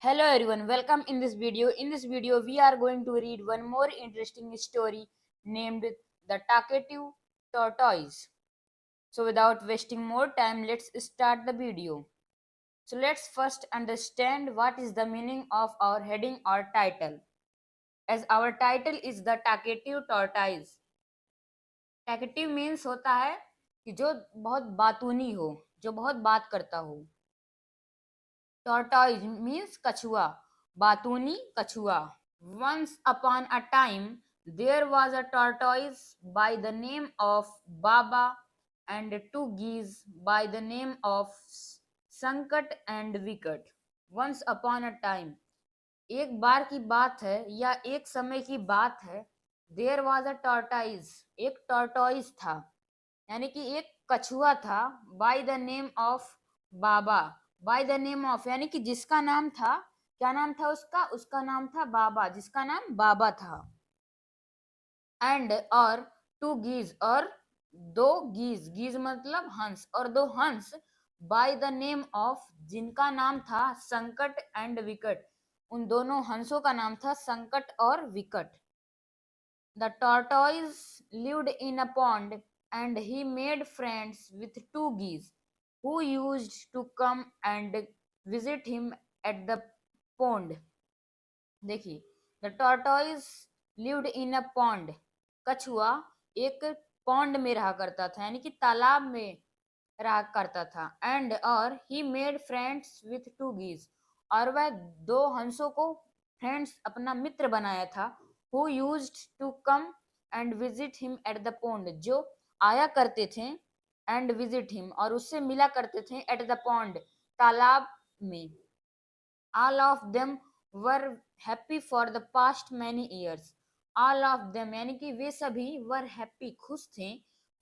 Hello everyone, welcome in this video. In this video, we are going to read one more interesting story named The Talkative Tortoise. So without wasting more time, let's start the video. So let's first understand what is the meaning of our heading or title. As our title is The Talkative Tortoise. Talkative means होता है कि जो बहुत बातूनी हो, जो बहुत बात करता हो. Tortoise means कछुआ, बातूनी कछुआ. Once upon a time, there was a tortoise by the name of Baba and two geese by the name of Sankat and Vikat. Once upon a time, एक बार की बात है या एक समय की बात है. There was a tortoise, एक tortoise था, यानी कि एक कछुआ था. By the name of Baba, by the name of यानी कि जिसका नाम था, क्या नाम था उसका? उसका नाम था बाबा, जिसका नाम बाबा था. एंड और टू गीज, और दो गीज, गीज मतलब हंस, और दो हंस. बाय द नेम ऑफ, जिनका नाम था संकट एंड विकट, उन दोनों हंसों का नाम था संकट और Vikat. The tortoise lived in a pond and he made friends with two geese who used to come and visit him at the pond. देखिए, the tortoise lived in a pond, कछुआ एक पॉन्ड में रहा करता था, यानी कि तालाब में रहा करता था. एंड और he made friends with two geese, और वह दो हंसों को फ्रेंड्स, अपना मित्र बनाया था. Who used to come and visit him at the pond, जो आया करते थे. एंड विजिट हिम, और उससे मिला करते थे. एट द पॉन्ड, तालाब में. All of them were happy for the past many years. All of them यानी कि वे सभी were happy, खुश थे.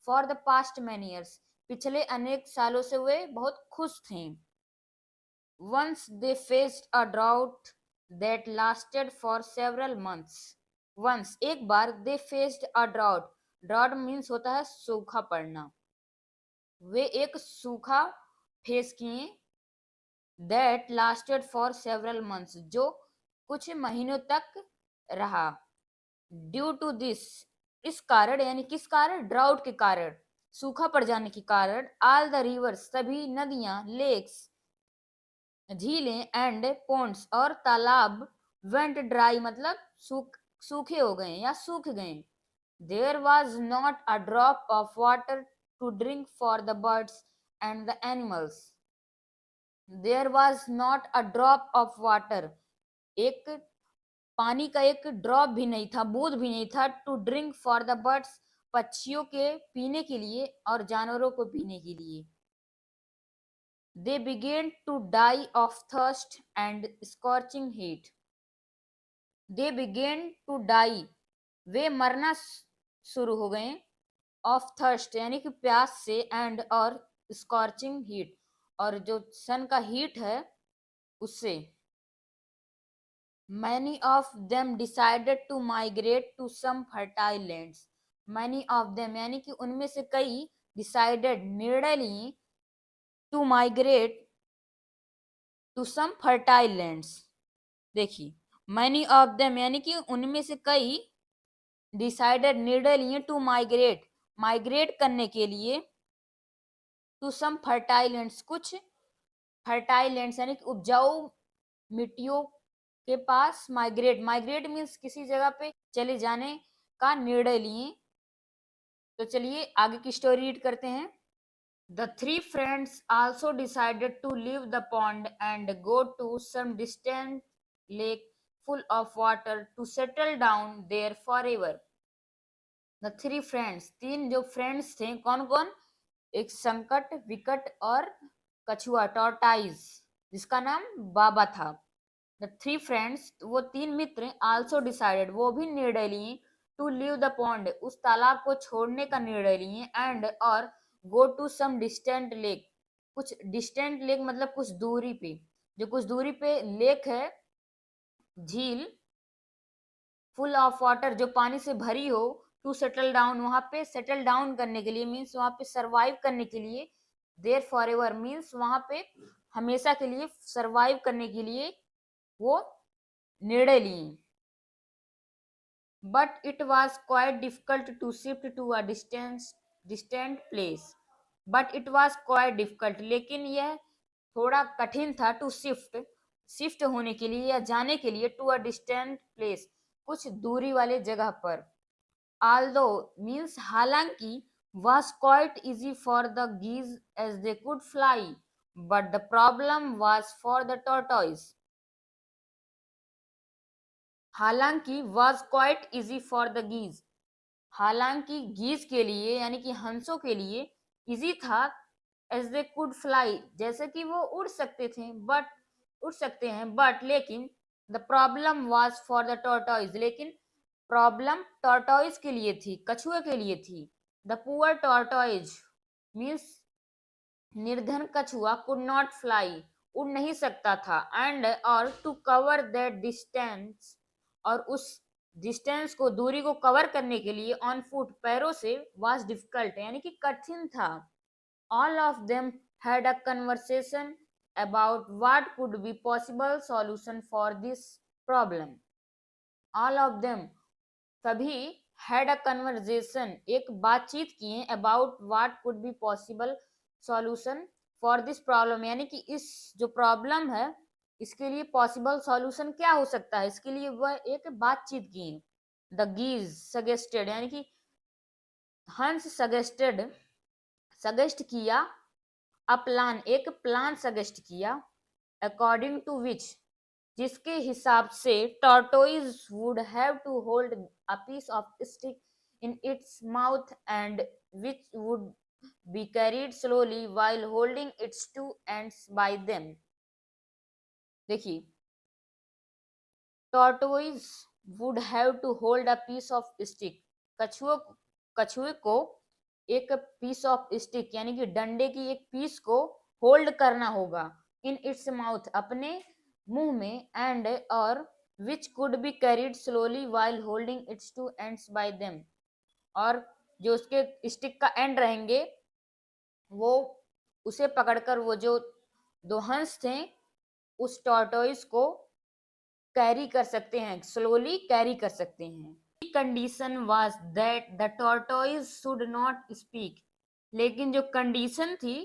For the past many years, पिछले अनेक सालों से वे बहुत खुश थे. Once they faced a drought that lasted for several months. Once, एक बार, they faced a drought. Drought means होता है सूखा पड़ना. वे एक सूखा फेस किए. That lasted for several months, जो कुछ महीनों तक रहा. Due to this, इस कारण, यानी किस कारण? ड्राउट के कारण, सूखा पड़ जाने के कारण. All the rivers, सभी नदियां. Lakes, झीलें. एंड ponds, और तालाब. went dry, मतलब सूखे हो गए या सूख गए. There was not a drop of water to drink for the birds and the animals. There was not a drop of water, एक पानी का एक ड्रॉप भी नहीं था, बूंद भी नहीं था. To drink for the birds, पक्षियों के पीने के लिए और जानवरों को पीने के लिए. They began to die of thirst and scorching heat. They began to die, वे मरना शुरू हो गए. ऑफ थर्स्ट, यानी कि प्यास से. एंड और स्कॉर्चिंग हीट, और जो सन का हीट है उससे. Many of them decided to migrate to some fertile lands. Many of them यानी कि उनमें से कई decided, निर्णय लिए. to migrate to some fertile lands. देखिए, many of them यानी कि उनमें से कई decided, निर्णय लिए. to migrate, migrate करने के लिए. to some fertile lands, कुछ fertile lands यानी कि उपजाऊ मिट्टियों के पास. माइग्रेट, माइग्रेट मीन्स किसी जगह पे चले जाने का निर्णय लिए. तो चलिए आगे की स्टोरी रीड करते हैं. The three friends also decided to leave the pond and go to some distant lake full of water to settle down there forever. The three friends, तीन जो फ्रेंड्स थे, कौन कौन? एक संकट, विकट और कछुआ, टॉर्टाइज, जिसका नाम बाबा था. द थ्री फ्रेंड्स, वो तीन मित्र. आल्सो डिसाइडेड, वो भी निर्णय लिए. टू लीव द पॉन्ड, उस तालाब को छोड़ने का निर्णय लिए. एंड और go to some distant lake, कुछ डिस्टेंट लेक मतलब कुछ दूरी पे, जो कुछ दूरी पे लेक है, झील. फुल ऑफ वाटर, जो पानी से भरी हो. टू सेटल डाउन, वहां पे सेटल डाउन करने के लिए, मीन्स वहां पे सरवाइव करने के लिए. देयर फॉर एवर मीन्स वहां पे हमेशा के लिए सरवाइव करने के लिए. वो निर्णय लिए। But it was quite difficult to shift to a distant place. But it was quite difficult, लेकिन यह थोड़ा कठिन था टू शिफ्ट होने के लिए या जाने के लिए टू अ डिस्टेंट प्लेस, कुछ दूरी वाले जगह पर। ऑल्दो मीन्स हालांकि was quite easy for the geese as they could fly, but the problem was for the tortoise. हालांकि was quite easy for the geese, हालांकि गीज के लिए यानी कि हंसों के लिए इजी था, एज दे कुड फ्लाई जैसे कि वो उड़ सकते थे, बट उड़ सकते हैं, बट लेकिन the problem was for the tortoise, लेकिन प्रॉब्लम टॉर्टोइज के लिए थी, कछुए के लिए थी। द पुअर टॉर्टोइज मीन्स निर्धन कछुआ कुड नॉट फ्लाई, उड़ नहीं सकता था, एंड और टू कवर दैट डिस्टेंस, और उस डिस्टेंस को, दूरी को कवर करने के लिए ऑन फुट, पैरों से, वाज डिफिकल्ट यानी कि कठिन था। All of them had a conversation about what could be possible solution for this problem. All of them सभी हैड अ कन्वर्जेशन एक बातचीत किए, about what could be possible solution for this problem, यानी कि इस जो प्रॉब्लम है इसके लिए पॉसिबल सॉल्यूशन क्या हो सकता है, इसके लिए वह एक बातचीत किए। द गीज सजेस्टेड यानी कि हंस सजेस्ट किया, अ प्लान एक प्लान सजेस्ट किया, अकॉर्डिंग टू विच जिसके हिसाब से tortoise would have to hold a piece of stick in its mouth and which would be carried slowly while holding its two ends by them. देखिए, tortoise would have to hold a piece of stick, कछुए को एक piece of stick यानी कि डंडे की एक piece को होल्ड करना होगा, इन इट्स माउथ अपने मुंह में, एंड और which could be carried slowly while holding its two ends by them, और जो उसके स्टिक का एंड रहेंगे वो उसे पकड़कर वो जो दो हंस थे उस टॉर्टोइज को कैरी कर सकते हैं, स्लोली कैरी कर सकते हैं। Condition was that the tortoise should not speak, लेकिन जो कंडीशन थी,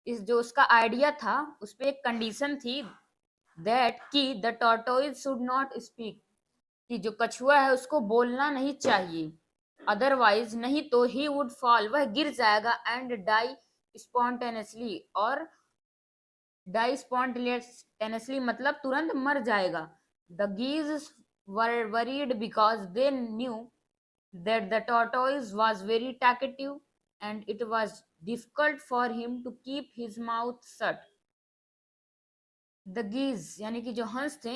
इस जो उसका आइडिया था उस पे एक कंडीशन थी, दैट कि the tortoise should not speak, कि जो कछुआ है उसको बोलना नहीं चाहिए, अदरवाइज नहीं तो ही वुड फॉल वह गिर जाएगा, एंड डाई स्पॉन्टेनियसली, और डाई स्पॉन्टेनियसली मतलब तुरंत मर जाएगा। The geese were worried because they knew that the tortoise was very talkative and it was difficult for him to keep his mouth shut. The geese यानी कि जो हंस थे,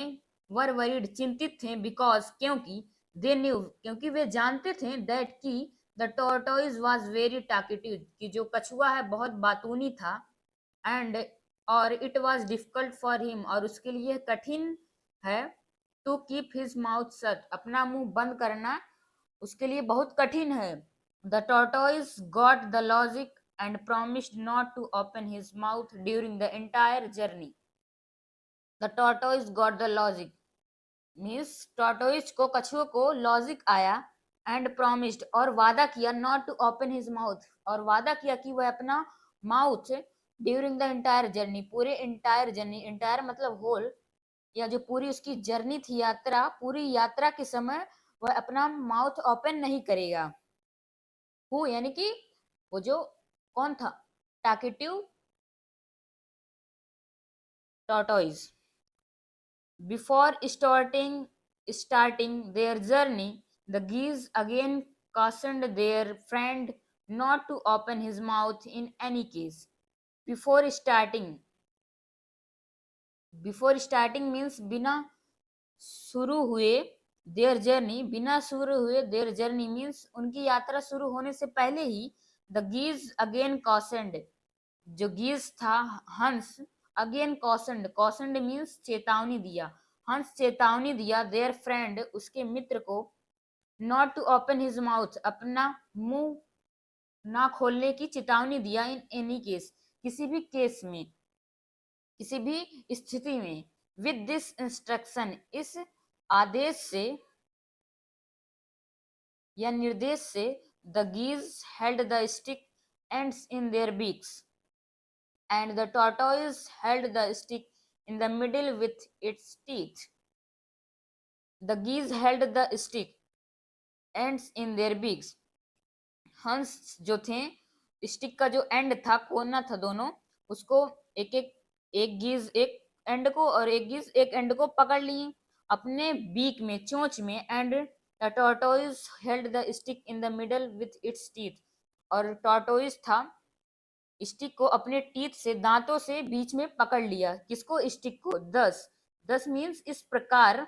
वर वरीड चिंतित थे, बिकॉज क्योंकि, दे न्यू क्योंकि वे जानते थे, दैट कि the tortoise was very talkative कि जो कछुआ है बहुत बातूनी था, एंड और it was difficult for him और उसके लिए कठिन है, to keep his mouth shut अपना मुंह बंद करना उसके लिए बहुत कठिन है। The tortoise got the logic and promised not to open his mouth during the entire journey. The tortoise got the logic means tortoise को, कछुए को लॉजिक आया, एंड प्रॉमिस्ड और वादा किया, not to open his mouth और वादा किया कि वह अपना mouth during the entire journey पूरे इंटायर जर्नी, इंटायर मतलब होल, या जो पूरी उसकी जर्नी थी यात्रा, पूरी यात्रा के समय वह अपना माउथ ओपन नहीं करेगा। हु यानी कि वो जो कौन था, talkative tortoise. Before starting their journey, the geese again cautioned their friend not to open his mouth in any case. Before starting, before starting means बिना शुरू हुए, देयर जर्नी बिना शुरू हुए, देयर जर्नी मीन्स उनकी यात्रा शुरू होने से पहले ही, द गीज अगेन कॉसेंड जो गीज था हंस, अगेन कॉसेंड मीन्स चेतावनी दिया, हंस चेतावनी दिया, देयर फ्रेंड उसके मित्र को, not to open his mouth अपना मुंह ना खोलने की चेतावनी दिया, इन एनी केस किसी भी केस में, किसी भी स्थिति में, With this instruction, इस आदेश से या निर्देश से, the geese held the stick ends in their beaks, and the tortoise held the stick in the middle with its teeth. The geese held the stick ends in their beaks. हंस जो थे, stick का जो and था, कोना था दोनों, उसको एक गीज एक एंड को और एक गीज एक एंड को पकड़ लिए अपने बीक में, चोंच में. And the tortoise held the stick in the middle with its teeth. और टॉर्टोइज था, स्टिक को अपने टीथ से, दांतों से बीच में पकड़ लिया. किसको? स्टिक को. दस मीन्स इस प्रकार.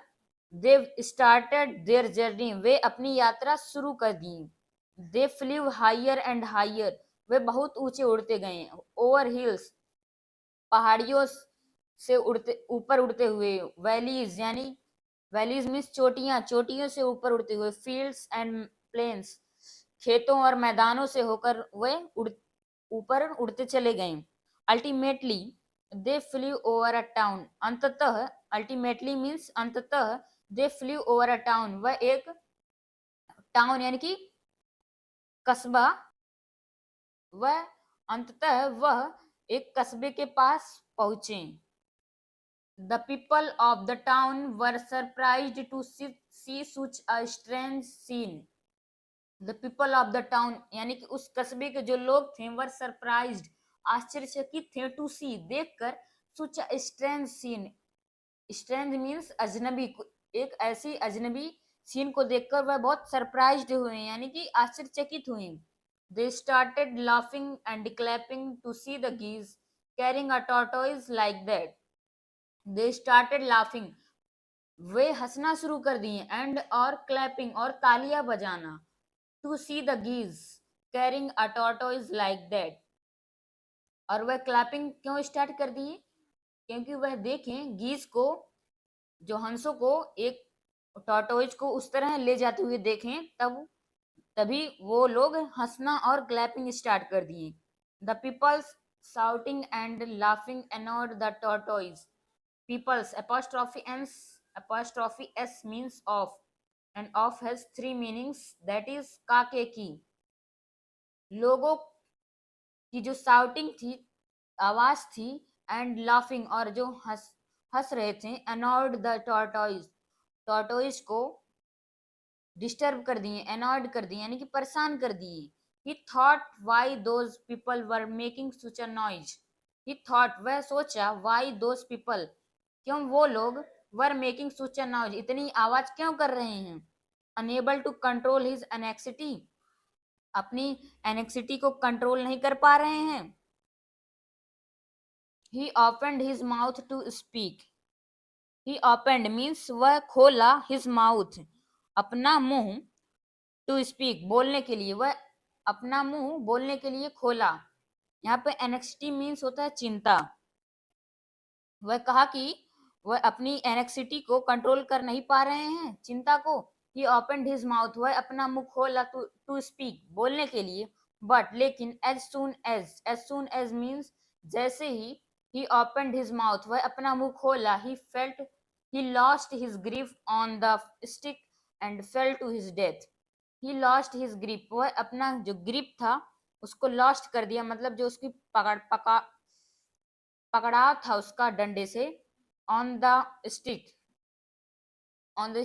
दे स्टार्टेड देयर जर्नी, वे अपनी यात्रा शुरू कर दी. दे फ्लीव हायर एंड हायर, वे बहुत ऊंचे उड़ते गए. ओवर हिल्स, पहाड़ियों से ऊपर उड़ते हुए. वैलीज, यानी वैलीज मीन्स चोटियां, चोटियों से ऊपर उड़ते हुए. फील्ड्स एंड प्लेन्स, खेतों और मैदानों से होकर वे ऊपर उड़ते चले गए. Ultimately they flew over a town, अंततः. अल्टीमेटली मीन्स अंततः. They flew over a town, वह एक टाउन यानी कि कस्बा, वह अंततः वह एक कस्बे के पास पहुंचे. The people of the town were surprised to see such a strange scene. The people of the town यानी कि उस कस्बे के जो लोग थे, वर सरप्राइज्ड, आश्चर्यचकित थे, टू सी, देखकर, such a strange scene. Strange means अजनबी, एक ऐसी अजनबी सीन को देखकर वह बहुत सरप्राइज्ड हुए, यानी कि आश्चर्यचकित हुए. They started laughing and clapping to see the geese carrying a tortoise like that. They started laughing, वे हंसना शुरू कर दिए. एंड और क्लैपिंग, और तालियां बजाना. To see the geese carrying a tortoise like that. और वह क्लैपिंग क्यों स्टार्ट कर दिए? क्योंकि वह देखें गीज को, जो हंसों को एक टॉर्टोइज को उस तरह ले जाते हुए देखें, तभी वो लोग हंसना और क्लैपिंग स्टार्ट कर दिए. The peoples shouting and laughing annoyed the tortoise. Peoples, apostrophe s means of, and of has three meanings, that is काके की. लोगों की जो शाउटिंग थी, आवाज थी, एंड लाफिंग, और जो हंस रहे थे, annoyed the tortoise, टॉर्टोइज को डिस्टर्ब कर दिए, annoyed कर दिए, यानी कि परेशान कर दिए. He thought why those people were making such a noise. He thought, वह सोचा, why those people, क्यों वो लोग, were making such a noise, इतनी आवाज क्यों कर रहे हैं. Unable to control his anxiety, अपनी anxiety को कंट्रोल नहीं कर पा रहे हैं. He opened his mouth to speak. He opened means वह खोला, his mouth, अपना मुंह, to speak, बोलने के लिए, वह अपना मुंह बोलने के लिए खोला. यहाँ पे एनेक्सिटी मीन्स होता है चिंता. वह कहा कि वह अपनी एनेक्सिटी को कंट्रोल कर नहीं पा रहे हैं, चिंता को. ही ओपनड हिज माउथ, वह अपना मुंह खोला, टू स्पीक, बोलने के लिए. बट लेकिन, एज सुन एज मीन्स जैसे ही ओपनड हिज माउथ, वह अपना मुंह खोला, he lost his grip on the stick and fell to his death. He lost his grip, वह अपना जो ग्रिप था उसको लॉस्ट कर दिया, मतलब जो उसकी पकड़ाव था उसका डंडे से. ऑन द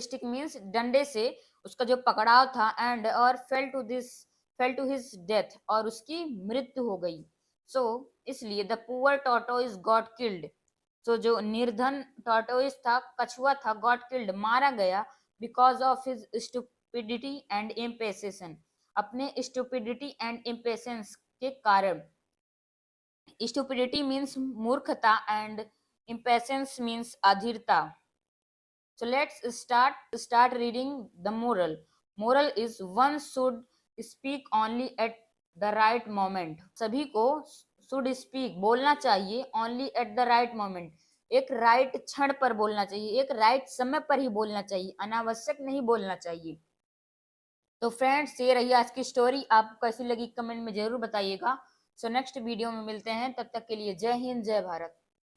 स्टिक मीन्स डंडे से उसका जो पकड़ाव था. एंड और फेल टू हिज डेथ, और उसकी मृत्यु हो गई. सो इसलिए the poor tortoise got killed. So जो निर्धन टॉर्टोइज था, कछुआ था, गॉट किल्ड, मारा गया. Because of his stupidity and impatience, अपने स्टूपिडिटी एंड इम्पेशेंस के कारण. Stupidity means मूर्खता and impatience means अधीरता. So let's start reading the moral. Moral is one should speak only at the right moment. सभी को should speak, बोलना चाहिए, only at the right moment, एक right क्षण पर बोलना चाहिए, एक राइट समय पर ही बोलना चाहिए, अनावश्यक नहीं बोलना चाहिए. तो फ्रेंड्स, ये रही आज की स्टोरी. आपको कैसी लगी कमेंट में जरूर बताइएगा. सो नेक्स्ट वीडियो में मिलते हैं, तब तक के लिए जय हिंद, जय भारत.